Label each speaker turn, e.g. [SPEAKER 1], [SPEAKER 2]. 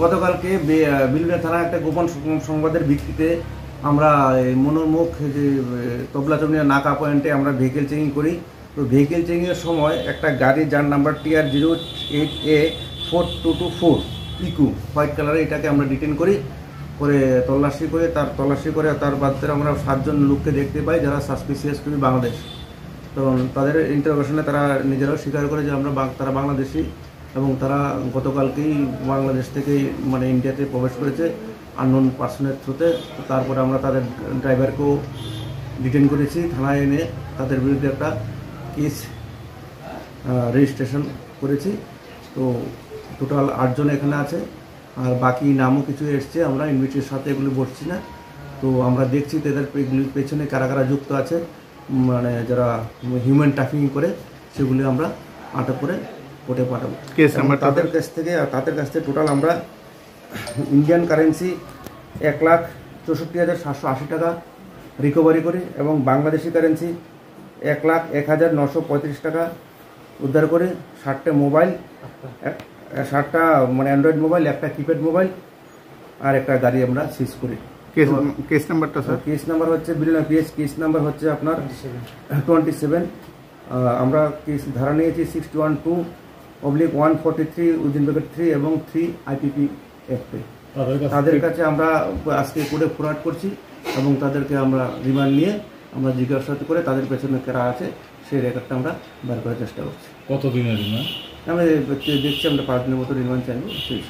[SPEAKER 1] গতকালকে বিলুনিয়া থানা একটা গোপন সংবাদের ভিত্তিতে আমরা মনোরমুখ যে তবলাচমনিয়া নাকা পয়েন্টে আমরা ভেহিকেল চেকিং করি। তো ভেহিকেল চেকিংয়ের সময় একটা গাড়ি যার নাম্বার TR08A4224 ইকু হোয়াইট কালারে, এটাকে আমরা ডিটেন করি, করে তল্লাশি করে তার বাদে আমরা 7 জন লোককে দেখতে পাই যারা সাসপিসিয়াস টু বাংলাদেশ। তো তাদের ইন্টারোগেশনে তারা নিজেরাও স্বীকার করে যে তারা বাংলাদেশি এবং তারা গতকালকেই বাংলাদেশ থেকেই মানে ইন্ডিয়াতে প্রবেশ করেছে আননোন পার্সনের থ্রুতে। তারপরে আমরা তাদের ড্রাইভারকেও ডিটেন করেছি, থানায় এনে তাদের বিরুদ্ধে একটা কেস রেজিস্ট্রেশন করেছি। তো টোটাল 8 জন এখানে আছে, আর বাকি নামও কিছু এসছে। আমরা ইনভেস্টিগেশনের সাথে এগুলি বসছি না। তো আমরা দেখছি তাদের এগুলির পেছনে কারা কারা যুক্ত আছে, মানে যারা হিউম্যান ট্রাফিকিং করে, সেগুলি আমরা আটক করে কোর্টে পাঠাবো। তাদের কাছ থেকে টোটাল আমরা ইন্ডিয়ান কারেন্সি 1,64,780 টাকা রিকভারি করি এবং বাংলাদেশি কারেন্সি 1,01,935 টাকা উদ্ধার করে 60টা মোবাইল, 60টা মানে অ্যান্ড্রয়েড মোবাইল, একটা কিপ্যাড মোবাইল আর একটা গাড়ি আমরা সিজ করি।
[SPEAKER 2] কেস নাম্বারটা স্যার?
[SPEAKER 1] কেস নাম্বার হচ্ছে বিলুনিয়া পিএস, কেস নাম্বার হচ্ছে আপনার 27। আমরা কেস ধারা নিয়েছি 612/143 এবং 3 IPP অ্যাক্টে। তাদের কাছে আমরা আজকে কোর্টে ফরওয়ার্ড করছি এবং তাদেরকে আমরা রিমান্ড নিয়ে আমরা জিজ্ঞাসাবাদ করে তাদের পেছনে কারা আছে সেই রেকর্ডটা আমরা বার করার চেষ্টা করছি।
[SPEAKER 2] কতদিনের রিমান্ড?
[SPEAKER 1] আমি দেখছি আমরা 5 দিনের মতো রিমান্ড চাইব সেই